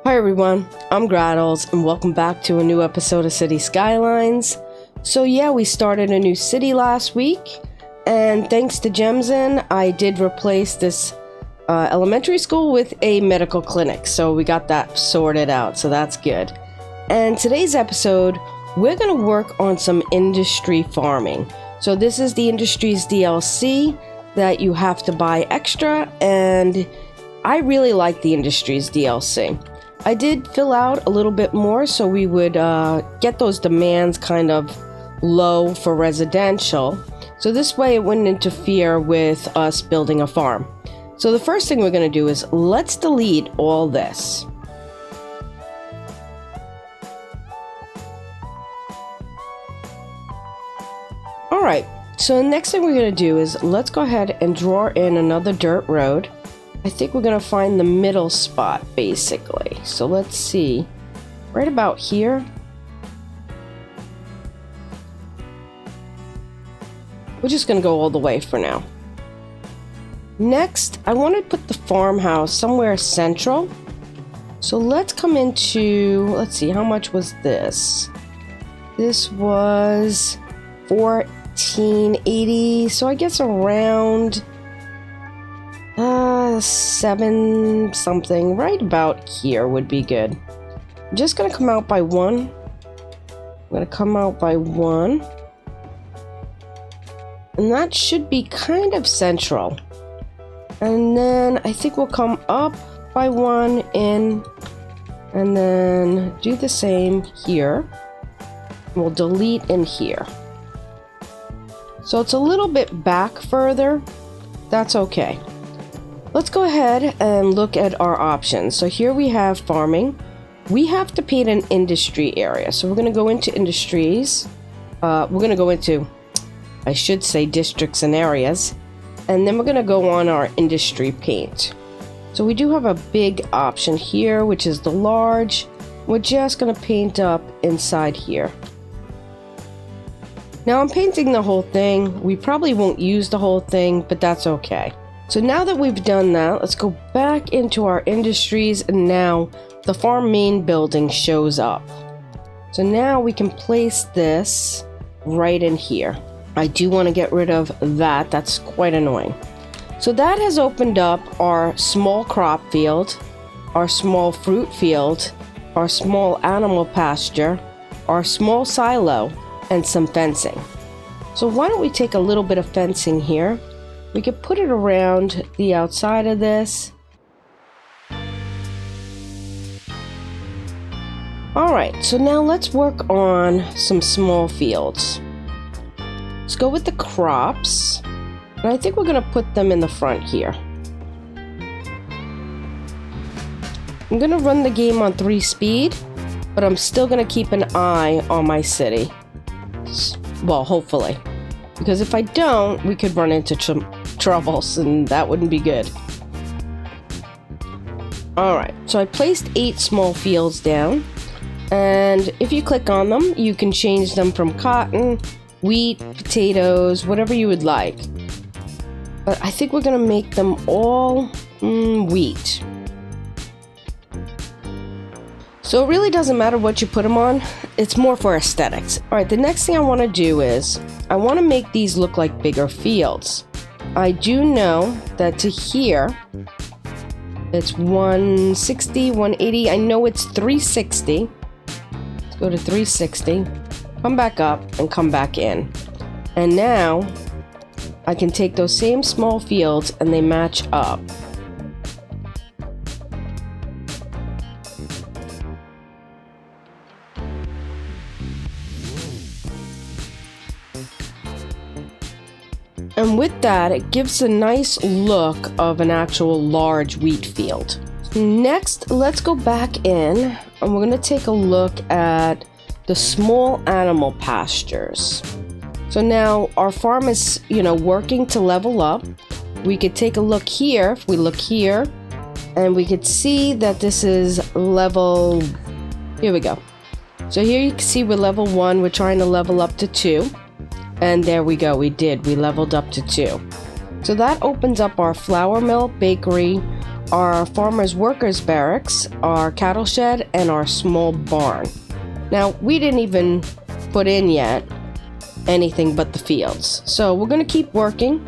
Hi everyone, I'm Grahtles and welcome back to a new episode of City Skylines. So yeah, we started a new city last week, and thanks to Gemsin, I did replace this elementary school with a medical clinic, so we got that sorted out, so that's good. And today's episode, we're going to work on some industry farming. So this is the Industries DLC that you have to buy extra, and I really like the Industries DLC. I did fill out a little bit more so we would get those demands kind of low for residential. So this way it wouldn't interfere with us building a farm. So the first thing we're going to do is let's delete all this. Alright, so the next thing we're going to do is let's go ahead and draw in another dirt road. I think we're going to find the middle spot, basically. So let's see. Right about here. We're just going to go all the way for now. Next, I want to put the farmhouse somewhere central. So let's come into, let's see, how much was this? This was $14.80. So I guess around 7 something, right about here would be good. I'm just gonna come out by one. I'm gonna come out by one, and that should be kind of central. And then I think we'll come up by one in, and then do the same here. We'll delete in here. So it's a little bit back further. That's okay. Let's go ahead and look at our options. So here we have farming. We have to paint an industry area. So we're going to go into industries. We're going to go into, I should say, districts and areas. And then we're going to go on our industry paint. So we do have a big option here, which is the large. We're just going to paint up inside here. Now I'm painting the whole thing. We probably won't use the whole thing, but that's okay. So now that we've done that, let's go back into our industries, and now the farm main building shows up. So now we can place this right in here. I do want to get rid of that. That's quite annoying. So that has opened up our small crop field, our small fruit field, our small animal pasture, our small silo, and some fencing. So why don't we take a little bit of fencing here? We could put it around the outside of this. Alright, so now let's work on some small fields. Let's go with the crops. And I think we're going to put them in the front here. I'm going to run the game on 3 speed, but I'm still going to keep an eye on my city. Well, hopefully. Because if I don't, we could run into troubles, and that wouldn't be good. Alright, so I placed 8 small fields down, and if you click on them, you can change them from cotton, wheat, potatoes, whatever you would like. But I think we're going to make them all wheat. So it really doesn't matter what you put them on, it's more for aesthetics. Alright, the next thing I want to do is, I want to make these look like bigger fields. I do know that to here, it's 160, 180. I know it's 360. Let's go to 360. Come back up and come back in. And now, I can take those same small fields and they match up. And with that, it gives a nice look of an actual large wheat field. Next, let's go back in and we're going to take a look at the small animal pastures. So now our farm is, working to level up. We could take a look here. If we look here, and we could see that this is level, here we go. So here you can see we're level 1, we're trying to level up to 2. And there we go, we leveled up to 2. So that opens up our flour mill, bakery, our farmers workers barracks, our cattle shed, and our small barn. Now, we didn't even put in yet anything but the fields. So we're going to keep working,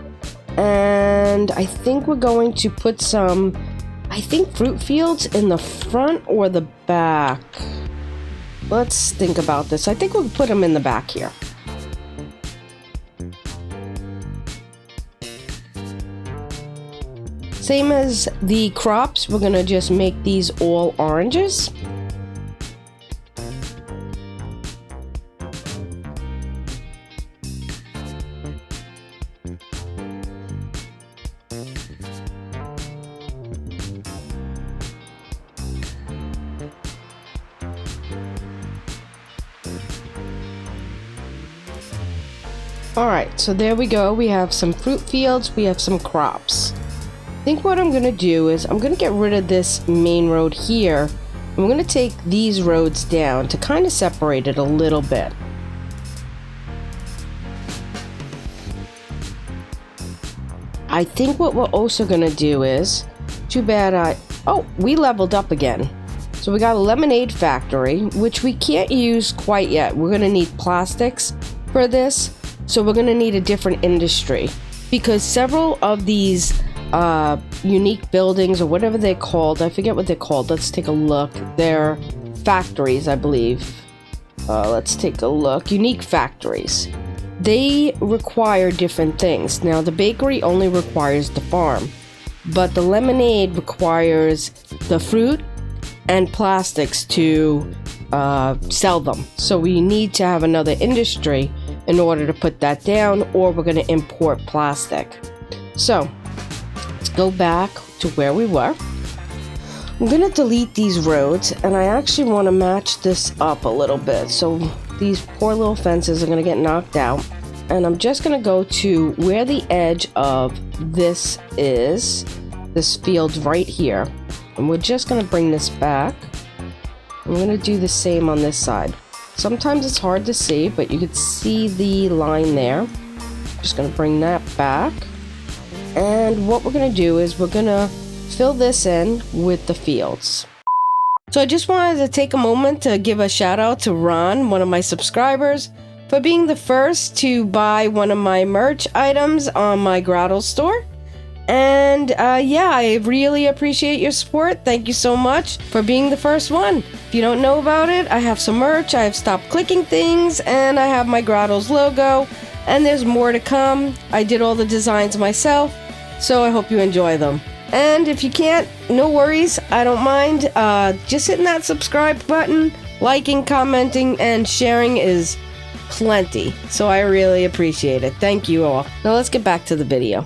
and I think we're going to put some, fruit fields in the front or the back. Let's think about this. I think we'll put them in the back here. Same as the crops, we're gonna just make these all oranges. Alright, so there we go. We have some fruit fields, we have some crops. I think what I'm going to do is I'm going to get rid of this main road here. I'm going to take these roads down to kind of separate it a little bit. I think what we're also going to do is, too bad we leveled up again. So we got a lemonade factory, which we can't use quite yet. We're going to need plastics for this, so we're going to need a different industry, because several of these unique buildings, or whatever they're called, I forget what they're called. Let's take a look. They're factories, I believe. Let's take a look. Unique factories. They require different things. Now, the bakery only requires the farm, but the lemonade requires the fruit and plastics to sell them. So we need to have another industry in order to put that down, or we're going to import plastic. So let's go back to where we were. I'm going to delete these roads, and I actually want to match this up a little bit. So these poor little fences are going to get knocked out, and I'm just going to go to where the edge of this is, this field's right here, and we're just going to bring this back. I'm going to do the same on this side. Sometimes it's hard to see, but you can see the line there. Just going to bring that back. And what we're going to do is we're going to fill this in with the fields. So I just wanted to take a moment to give a shout out to Ron, one of my subscribers, for being the first to buy one of my merch items on my Grahtles store. And yeah, I really appreciate your support. Thank you so much for being the first one. If you don't know about it, I have some merch. I have stopped clicking things, and I have my Grahtles logo, and there's more to come. I did all the designs myself, so I hope you enjoy them. And if you can't, no worries, I don't mind. Just hitting that subscribe button, liking, commenting, and sharing is plenty. So I really appreciate it. Thank you all. Now let's get back to the video.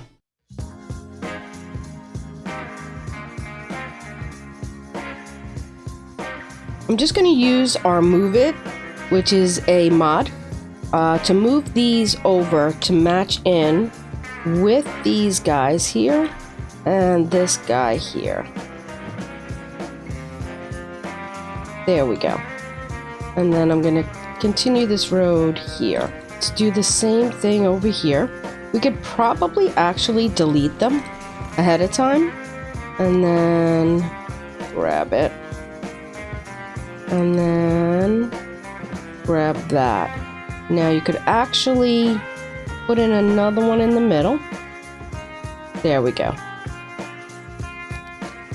I'm just going to use our Move It, which is a mod, to move these over to match in with these guys here and this guy here. There we go. And then I'm going to continue this road here. Let's do the same thing over here. We could probably actually delete them ahead of time and then grab it. And then grab that. Now you could actually put in another one in the middle. There we go.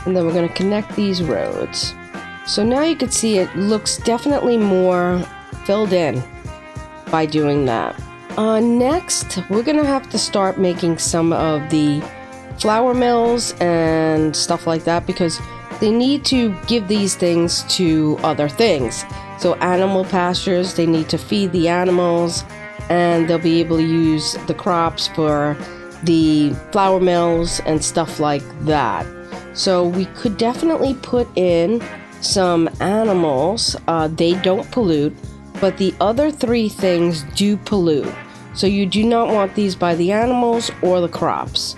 And then we're going to connect these roads. So now you can see it looks definitely more filled in by doing that. Next, we're going to have to start making some of the flour mills and stuff like that, because they need to give these things to other things. So animal pastures, they need to feed the animals, and they'll be able to use the crops for the flour mills and stuff like that. So we could definitely put in some animals. They don't pollute, but the other three things do pollute. So you do not want these by the animals or the crops.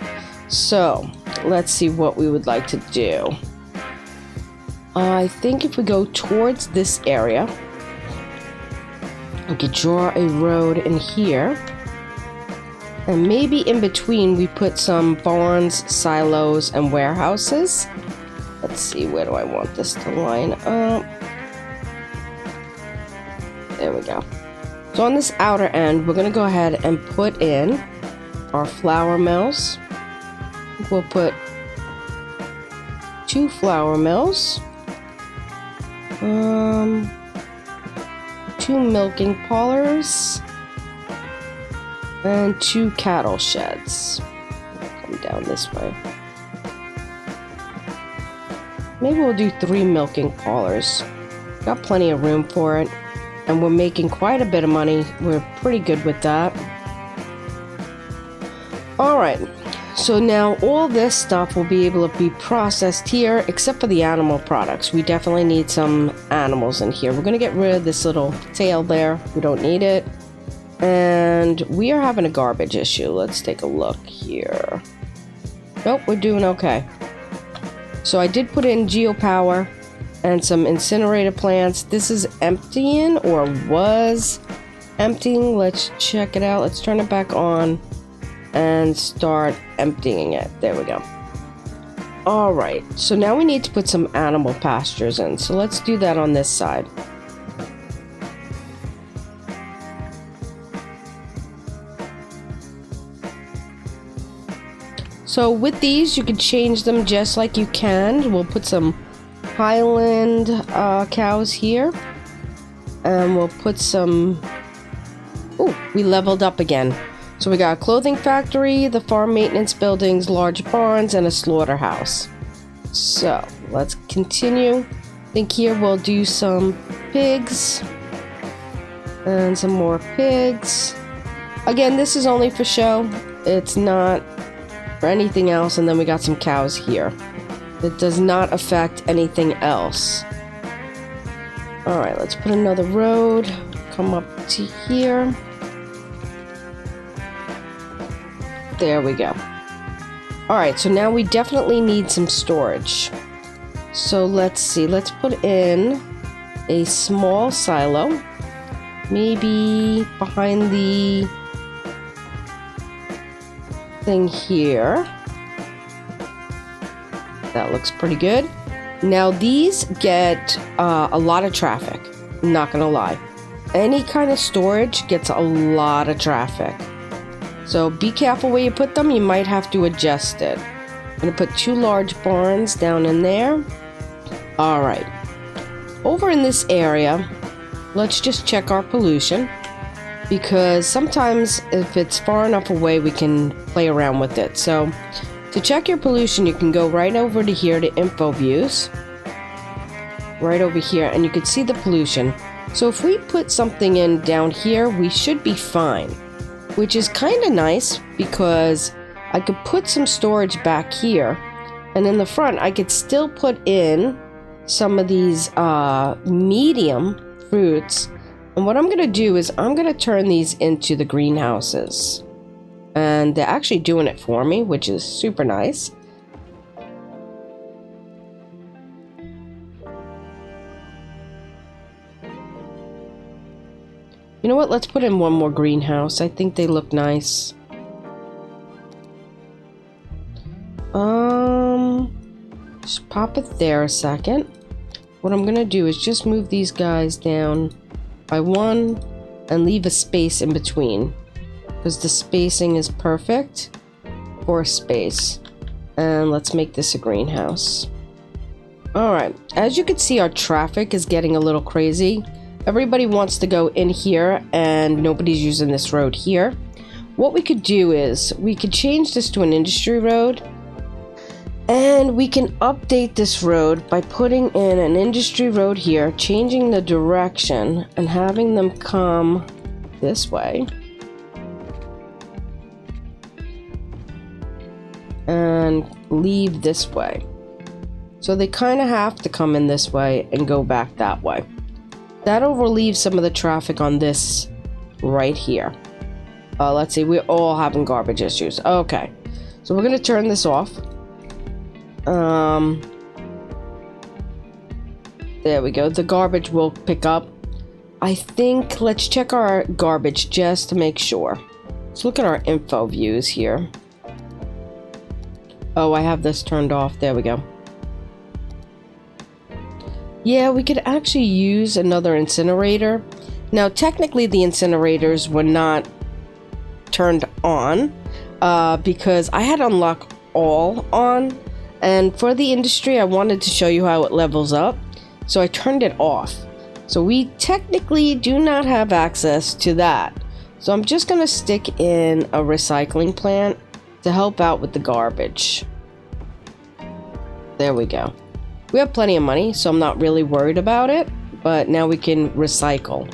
So let's see what we would like to do. I think if we go towards this area, we could draw a road in here, and maybe in between we put some barns, silos, and warehouses. let's see, where do I want this to line up? There we go. So on this outer end, we're going to go ahead and put in our flour mills. We'll put 2 flour mills, 2 milking parlors, and 2 cattle sheds. Come down this way. Maybe we'll do 3 milking parlors. Got plenty of room for it, and we're making quite a bit of money. We're pretty good with that. Alright, so now all this stuff will be able to be processed here, except for the animal products. We definitely need some animals in here. We're going to get rid of this little tail there. We don't need it. And we are having a garbage issue. Let's take a look here. Nope, we're doing okay. So I did put in geopower and some incinerator plants. This is emptying, or was emptying. Let's check it out. Let's turn it back on and start emptying it. There we go. Alright, so now we need to put some animal pastures in. So let's do that on this side. So with these, you can change them just like you can. We'll put some Highland cows here. And we'll put some... Oh, we leveled up again. So we got a clothing factory, the farm maintenance buildings, large barns, and a slaughterhouse. So let's continue. I think here we'll do some pigs. And some more pigs. Again, this is only for show. It's not for anything else. And then we got some cows here. It does not affect anything else. Alright, let's put another road. Come up to here. There we go. Alright, so now we definitely need some storage. So let's see. Let's put in a small silo. Maybe behind the thing here. That looks pretty good. Now these get a lot of traffic. I'm not gonna lie. Any kind of storage gets a lot of traffic. So be careful where you put them. You might have to adjust it. I'm gonna put 2 large barns down in there. Alright. Over in this area, let's just check our pollution. Because sometimes if it's far enough away, we can play around with it. So to check your pollution, you can go right over to here to info views. Right over here, and you can see the pollution. So if we put something in down here, we should be fine. Which is kind of nice, because I could put some storage back here. And in the front, I could still put in some of these medium fruits. And what I'm going to do is I'm going to turn these into the greenhouses. And they're actually doing it for me, which is super nice. You know what? Let's put in one more greenhouse. I think they look nice. Just pop it there a second. What I'm gonna do is just move these guys down by 1 and leave a space in between, because the spacing is perfect for space. And let's make this a greenhouse. Alright, as you can see, our traffic is getting a little crazy. Everybody wants to go in here and nobody's using this road here. What we could do is we could change this to an industry road, and we can update this road by putting in an industry road here, changing the direction and having them come this way. And leave this way. So they kind of have to come in this way and go back that way. That'll relieve some of the traffic on this right here. Let's see, we're all having garbage issues. Okay, so we're gonna turn this off. There we go. The garbage will pick up. I think, let's check our garbage just to make sure. Let's look at our info views here. Oh, I have this turned off. There we go. Yeah, we could actually use another incinerator. Now, technically, the incinerators were not turned on because I had unlocked all on. And for the industry, I wanted to show you how it levels up. So I turned it off. So we technically do not have access to that. So I'm just going to stick in a recycling plant to help out with the garbage. There we go. We have plenty of money, so I'm not really worried about it. But now we can recycle.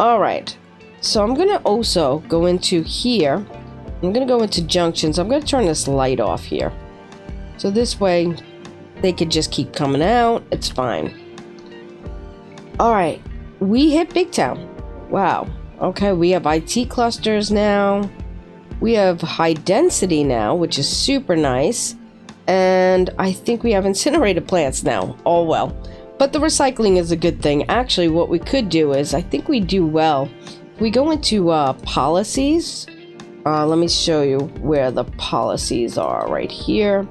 Alright. So I'm going to also go into here. I'm going to go into junctions. I'm going to turn this light off here. So this way, they could just keep coming out. It's fine. Alright. We hit Big Town. Wow. Okay, we have IT clusters now. We have high density now, which is super nice. And I think we have incinerated plants now. All well. But the recycling is a good thing. Actually, what we could do is, I think we do well. We go into policies. Let me show you where the policies are right here.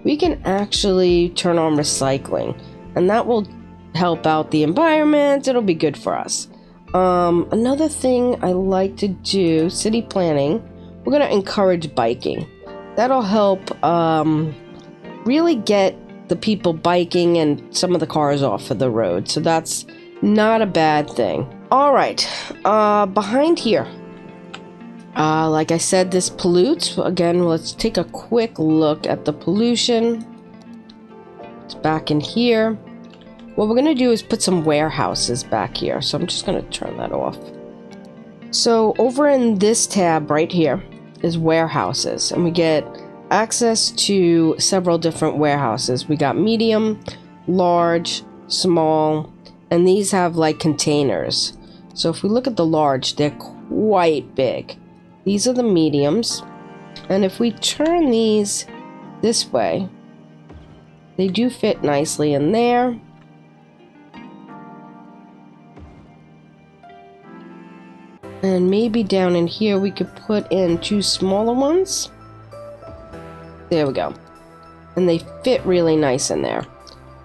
We can actually turn on recycling. And that will help out the environment. It'll be good for us. Another thing I like to do, city planning, we're going to encourage biking. That'll help really get the people biking and some of the cars off of the road. So that's not a bad thing. All right, behind here, like I said, this pollutes. Again, let's take a quick look at the pollution. It's back in here. What we're going to do is put some warehouses back here. So I'm just going to turn that off. So over in this tab right here is warehouses. And we get access to several different warehouses. We got medium, large, small. And these have like containers. So if we look at the large, they're quite big. These are the mediums. And if we turn these this way, they do fit nicely in there. And maybe down in here we could put in 2 smaller ones. There we go. And they fit really nice in there.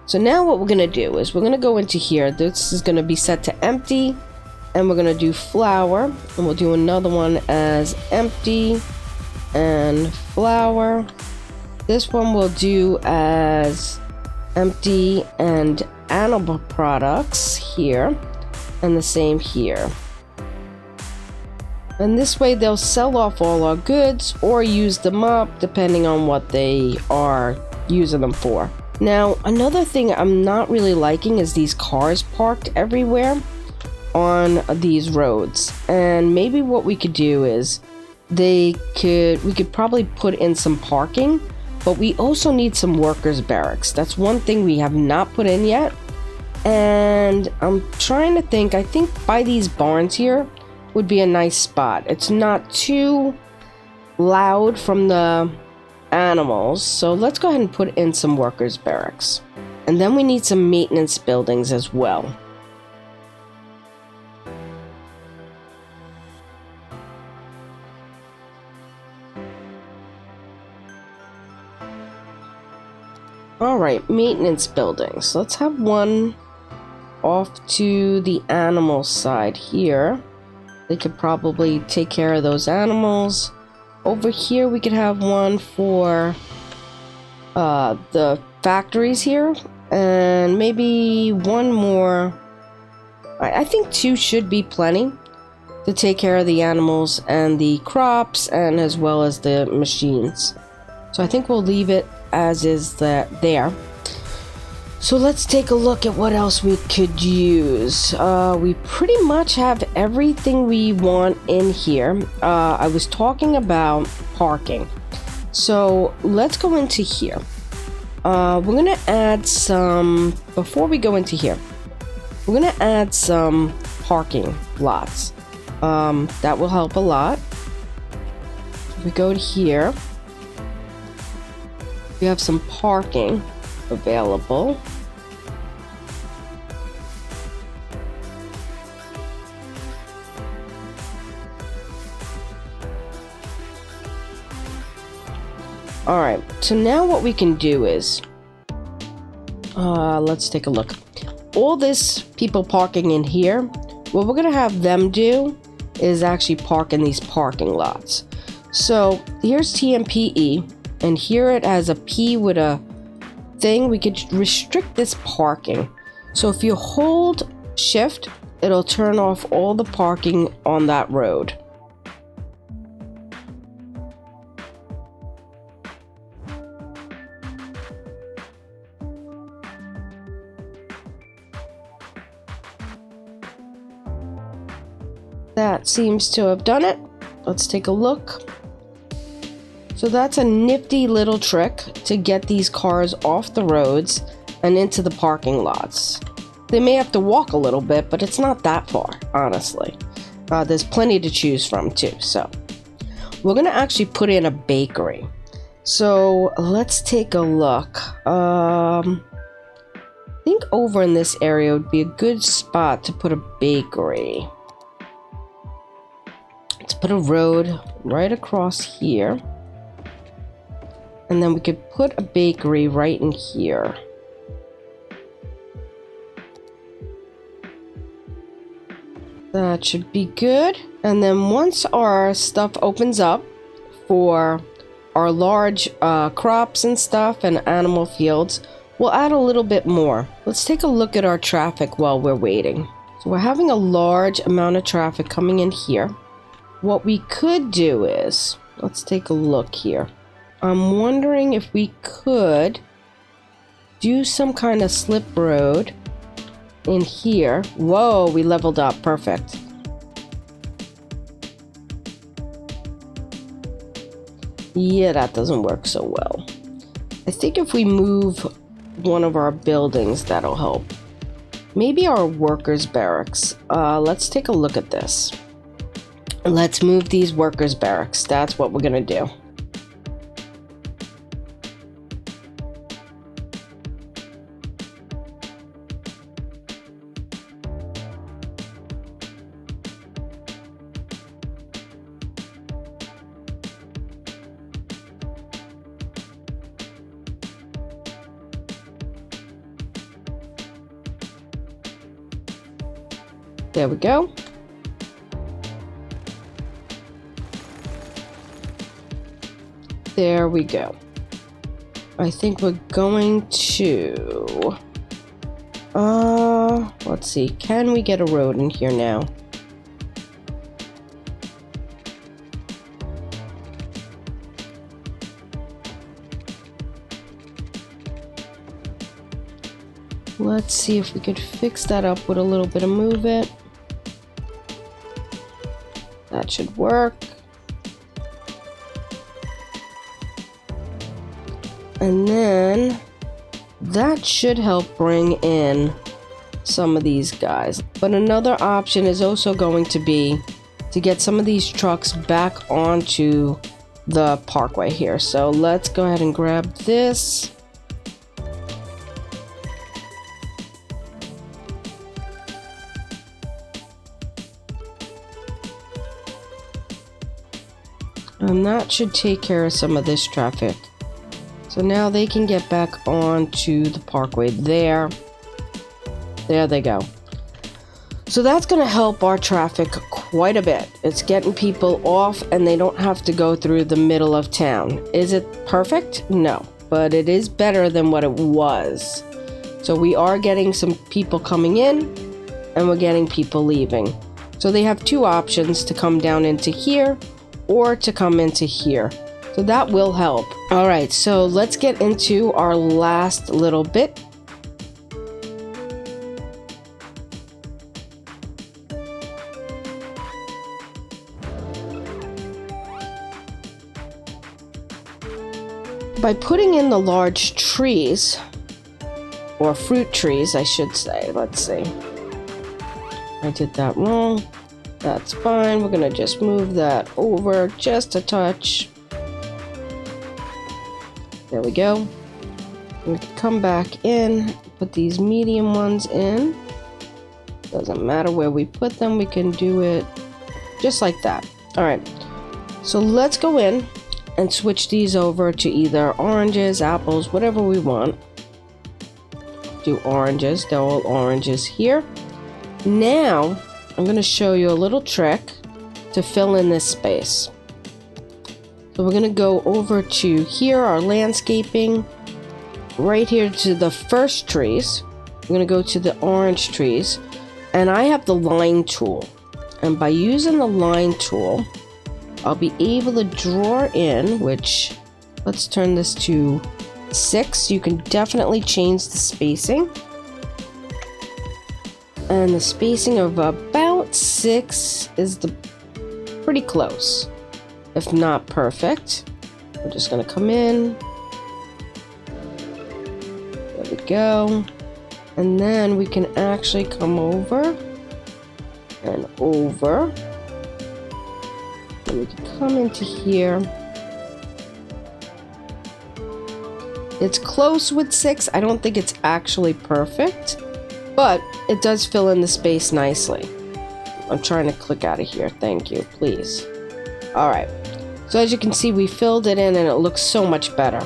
So now what we're going to do is we're going to go into here. This is going to be set to empty. And we're going to do flour. And we'll do another one as empty and flour. This one we'll do as empty and animal products here. And the same here. And this way they'll sell off all our goods or use them up depending on what they are using them for. Now, another thing I'm not really liking is these cars parked everywhere on these roads. And maybe what we could do is we could probably put in some parking, but we also need some workers' barracks. That's one thing we have not put in yet. And I'm trying to think, I think by these barns here would be a nice spot. It's not too loud from the animals, so let's go ahead and put in some workers' barracks. And then we need some maintenance buildings as well. Alright, maintenance buildings. Let's have one off to the animal side here. They could probably take care of those animals. Over here, we could have one for the factories here. And maybe one more. I think 2 should be plenty to take care of the animals and the crops and as well as the machines. So I think we'll leave it as is there. So let's take a look at what else we could use. We pretty much have everything we want in here. I was talking about parking. So let's go into here. We're going to add some, before we go into here, we're going to add some parking lots. That will help a lot. If we go to here, we have some parking available. Alright, so now what we can do is let's take a look. all this people parking in here, what we're gonna have them do is actually park in these parking lots. So here's TMPE, and here it has a P with a thing. We could restrict this parking. So if you hold shift, it'll turn off all the parking on that road. That seems to have done it. Let's take a look. So that's a nifty little trick to get these cars off the roads and into the parking lots. They may have to walk a little bit, but it's not that far, honestly. There's plenty to choose from too. So we're gonna actually put in a bakery. So let's take a look. I think over in this area would be a good spot to put a bakery. Let's put a road right across here. And then we could put a bakery right in here. That should be good. And then once our stuff opens up for our large crops and stuff and animal fields, we'll add a little bit more. Let's take a look at our traffic while we're waiting. So we're having a large amount of traffic coming in here. What we could do is, let's take a look here. I'm wondering if we could do some kind of slip road in here. Whoa, we leveled up. Perfect. Yeah, that doesn't work so well. I think if we move one of our buildings, that'll help. Maybe our workers' barracks. Let's take a look at this. Let's move these workers' barracks. That's what we're gonna do. There we go. There we go. I think we're going to... let's see. Can we get a road in here now? Let's see if we could fix that up with a little bit of move it. That should work. And then that should help bring in some of these guys. But another option is also going to be to get some of these trucks back onto the parkway here. So let's go ahead and grab this. And that should take care of some of this traffic. So now they can get back onto the parkway there. There they go. So that's going to help our traffic quite a bit. It's getting people off and they don't have to go through the middle of town. Is it perfect? No, but it is better than what it was. So we are getting some people coming in and we're getting people leaving. So they have two options, to come down into here or to come into here. So that will help. All right, so let's get into our last little bit. By putting in the large trees, or fruit trees, I should say. Let's see. I did that wrong. That's fine. We're gonna just move that over just a touch. There we go. We can come back in, put these medium ones in. Doesn't matter where we put them, we can do it just like that. All right, so let's go in and switch these over to either oranges, apples, whatever we want. do oranges. They're all oranges here. Now, I'm going to show you a little trick to fill in this space. So we're going to go over to here, our landscaping, right here to the first trees. We're going to go to the orange trees, and I have the line tool. And by using the line tool, I'll be able to draw in, which, let's turn this to 6. You can definitely change the spacing. And the spacing of about 6 is pretty close, if not perfect. We're just going to come in. There we go. And then we can actually come over and over. And we can come into here. It's close with 6. I don't think it's actually perfect, but it does fill in the space nicely. I'm trying to click out of here. Thank you, please. All right. So as you can see, we filled it in and it looks so much better.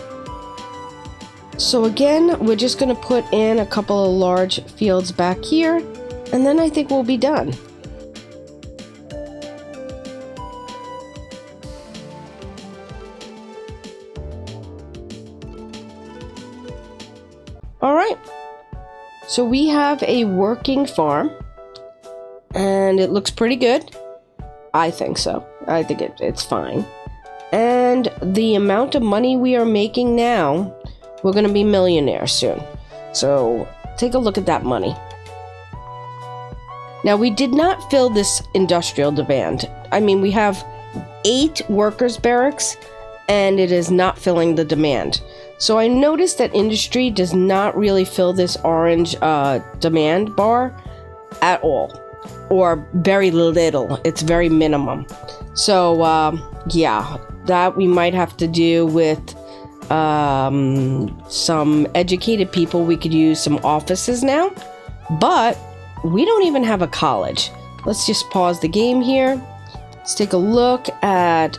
So again, we're just going to put in a couple of large fields back here, and then I think we'll be done. All right. So we have a working farm, and it looks pretty good. I think so. I think it's fine. And the amount of money we are making now, we're going to be millionaires soon. So take a look at that money. Now, we did not fill this industrial demand. I mean, we have 8 workers' barracks, and it is not filling the demand. So I noticed that industry does not really fill this orange demand bar at all, or very little. It's very minimum. So yeah, that we might have to do with some educated people. We could use some offices now, but we don't even have a college. Let's just pause the game here. Let's take a look at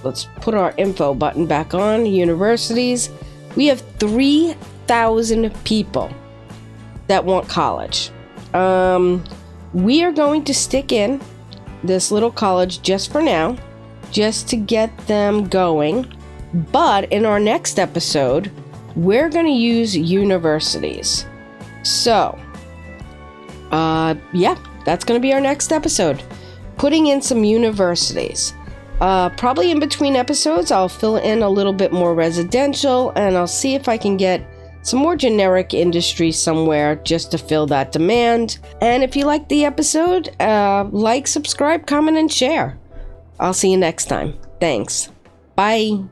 let's put our info button back on. Universities. We have 3,000 people that want college. We are going to stick in this little college just for now, just to get them going. But in our next episode, we're going to use universities. So, yeah, that's going to be our next episode. Putting in some universities. Probably in between episodes, I'll fill in a little bit more residential, and I'll see if I can get some more generic industry somewhere just to fill that demand. And if you liked the episode, like, subscribe, comment, and share. I'll see you next time. Thanks. Bye.